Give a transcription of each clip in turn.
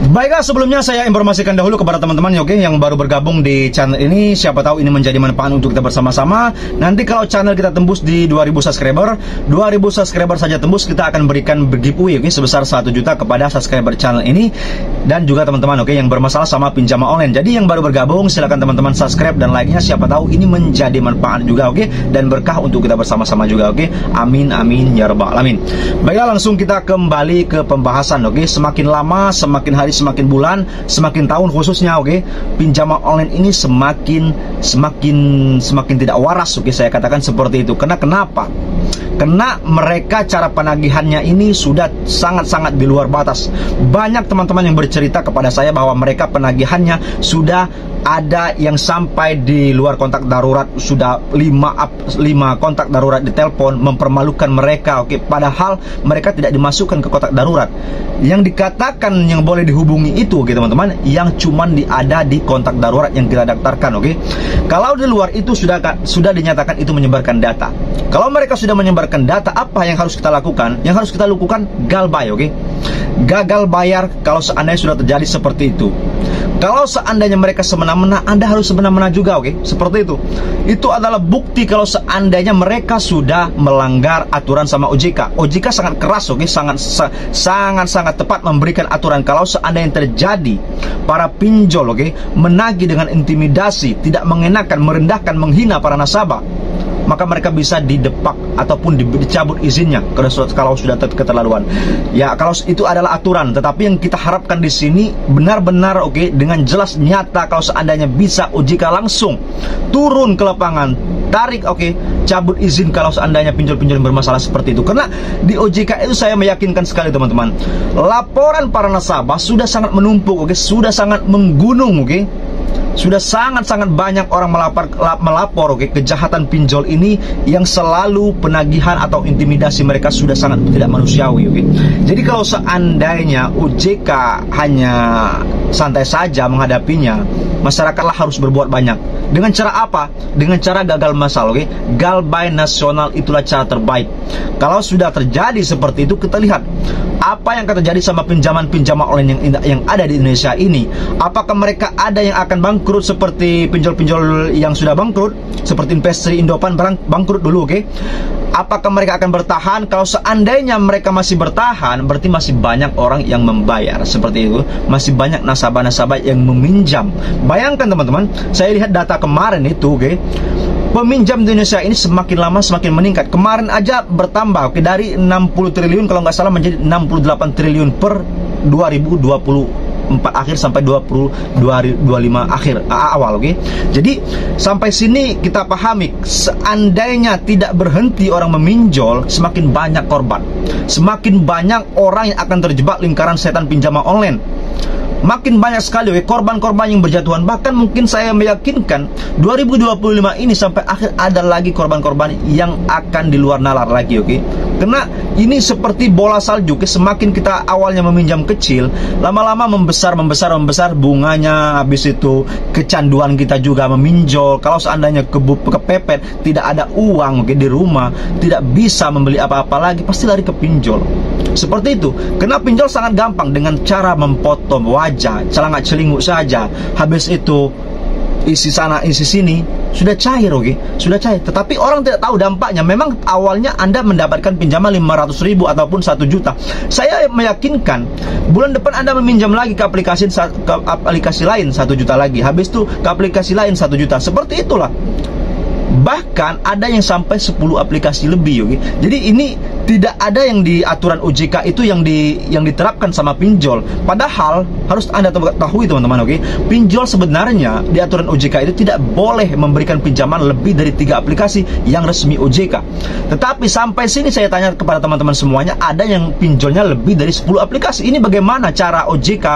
Baiklah, sebelumnya saya informasikan dahulu kepada teman-teman yang baru bergabung di channel ini. Siapa tahu ini menjadi manfaat untuk kita bersama-sama. Nanti kalau channel kita tembus di 2000 subscriber saja tembus, kita akan berikan giveaway sebesar 1 juta kepada subscriber channel ini. Dan juga teman-teman yang bermasalah sama pinjaman online. Jadi yang baru bergabung, silakan teman-teman subscribe dan like-nya. Siapa tahu ini menjadi manfaat juga, dan berkah untuk kita bersama-sama juga, Amin amin ya rabbal alamin. Baiklah, langsung kita kembali ke pembahasan, Semakin lama, semakin hari, semakin bulan, semakin tahun khususnya, pinjaman online ini semakin tidak waras, saya katakan seperti itu. Kenapa? Karena mereka cara penagihannya ini sudah sangat-sangat di luar batas. Banyak teman-teman yang bercerita kepada saya bahwa mereka penagihannya sudah ada yang sampai di luar kontak darurat, sudah 5 kontak darurat di telepon, mempermalukan mereka, padahal mereka tidak dimasukkan ke kontak darurat. Yang dikatakan yang boleh dihubungi itu, teman-teman, yang cuman ada di kontak darurat yang kita daftarkan, Kalau di luar itu sudah dinyatakan itu menyebarkan data. Kalau mereka sudah menyebarkan data, apa yang harus kita lakukan? Yang harus kita lakukan galbay, gagal bayar kalau seandainya sudah terjadi seperti itu. Kalau seandainya mereka semena-mena, Anda harus semena-mena juga, seperti itu. Itu adalah bukti kalau seandainya mereka sudah melanggar aturan sama OJK. OJK sangat keras, sangat tepat memberikan aturan. Kalau seandainya terjadi para pinjol, menagih dengan intimidasi, tidak mengenakan, merendahkan, menghina para nasabah, maka mereka bisa didepak ataupun dicabut izinnya kalau sudah keterlaluan. Ya, kalau itu adalah aturan, tetapi yang kita harapkan di sini benar-benar dengan jelas nyata. Kalau seandainya bisa OJK langsung turun ke lapangan, tarik, cabut izin kalau seandainya pinjol-pinjol bermasalah seperti itu. Karena di OJK itu saya meyakinkan sekali, teman-teman, laporan para nasabah sudah sangat menumpuk, sudah sangat menggunung, sudah sangat-sangat banyak orang melapor kejahatan pinjol ini, yang selalu penagihan atau intimidasi mereka sudah sangat tidak manusiawi. Jadi kalau seandainya OJK hanya santai saja menghadapinya, masyarakatlah harus berbuat banyak. Dengan cara apa? Dengan cara gagal massal, galbay nasional itulah cara terbaik. Kalau sudah terjadi seperti itu, kita lihat apa yang akan terjadi sama pinjaman-pinjaman online yang ada di Indonesia ini. Apakah mereka ada yang akan bangkrut seperti pinjol-pinjol yang sudah bangkrut, seperti Investri, Indopan bangkrut dulu, Apakah mereka akan bertahan? Kalau seandainya mereka masih bertahan, berarti masih banyak orang yang membayar, seperti itu. Masih banyak nasabah-nasabah yang meminjam. Bayangkan, teman-teman, saya lihat data kemarin itu, peminjam di Indonesia ini semakin lama semakin meningkat. Kemarin aja bertambah, dari 60 triliun kalau nggak salah menjadi 68 triliun per 2024 akhir sampai 2025 akhir awal, Jadi sampai sini kita pahami, seandainya tidak berhenti orang meminjol, semakin banyak korban, semakin banyak orang yang akan terjebak lingkaran setan pinjaman online. Makin banyak sekali korban-korban yang berjatuhan. Bahkan mungkin saya meyakinkan 2025 ini sampai akhir ada lagi korban-korban yang akan di luar nalar lagi, Karena ini seperti bola salju, semakin kita awalnya meminjam kecil, lama-lama membesar bunganya. Habis itu kecanduan kita juga meminjol. Kalau seandainya kepepet, tidak ada uang di rumah, tidak bisa membeli apa-apa lagi, pasti lari ke pinjol. Seperti itu. Karena pinjol sangat gampang dengan cara memotong wajah, celangak-celinguk saja. Habis itu isi sana isi sini, sudah cair, sudah cair. Tetapi orang tidak tahu dampaknya. Memang awalnya Anda mendapatkan pinjaman 500.000 ataupun 1 juta. Saya meyakinkan bulan depan Anda meminjam lagi ke aplikasi lain 1 juta lagi. Habis itu ke aplikasi lain 1 juta. Seperti itulah. Bahkan ada yang sampai 10 aplikasi lebih, Jadi ini tidak ada yang di aturan OJK itu yang diterapkan sama pinjol. Padahal harus Anda ketahui, teman-teman, Pinjol sebenarnya di aturan OJK itu tidak boleh memberikan pinjaman lebih dari 3 aplikasi yang resmi OJK. Tetapi sampai sini saya tanya kepada teman-teman semuanya, ada yang pinjolnya lebih dari 10 aplikasi. Ini bagaimana cara OJK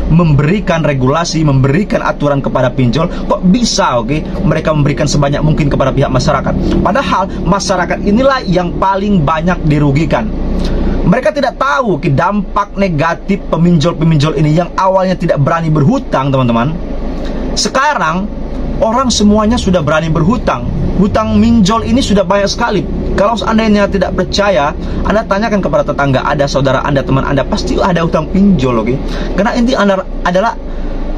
memberikan regulasi, memberikan aturan kepada pinjol? Kok bisa, mereka memberikan sebanyak mungkin kepada pihak masyarakat? Padahal masyarakat inilah yang paling banyak dirugikan. Mereka tidak tahu dampak negatif peminjol-peminjol ini yang awalnya tidak berani berhutang, teman-teman. Sekarang orang semuanya sudah berani berhutang. Hutang minjol ini sudah banyak sekali. Kalau seandainya tidak percaya, Anda tanyakan kepada tetangga, ada saudara Anda, teman Anda, pasti ada hutang pinjol, oke? Karena inti Anda adalah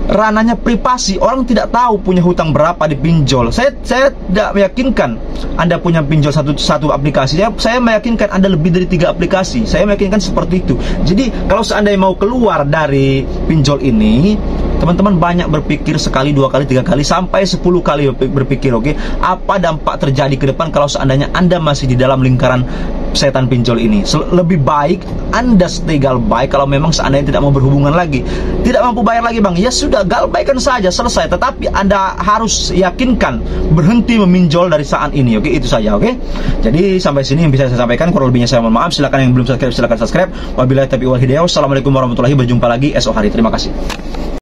ranahnya privasi, orang tidak tahu punya hutang berapa di pinjol. Saya tidak meyakinkan Anda punya pinjol satu aplikasi. Saya meyakinkan Anda lebih dari 3 aplikasi. Saya meyakinkan seperti itu. Jadi kalau seandainya mau keluar dari pinjol ini, teman-teman banyak berpikir sekali, 2 kali, 3 kali, sampai 10 kali berpikir, oke? Apa dampak terjadi ke depan kalau seandainya Anda masih di dalam lingkaran setan pinjol ini? Lebih baik Anda stay galbay kalau memang seandainya tidak mau berhubungan lagi. Tidak mampu bayar lagi, Bang, ya sudah, galbaykan saja, selesai. Tetapi Anda harus yakinkan berhenti meminjol dari saat ini, oke? Itu saja, oke? Jadi sampai sini yang bisa saya sampaikan. Kurang lebihnya saya mohon maaf. Silakan yang belum subscribe, silakan subscribe. Wabillahi taufiq wal hidayah. Wassalamualaikum warahmatullahi wabarakatuh. Berjumpa lagi esok hari. Terima kasih.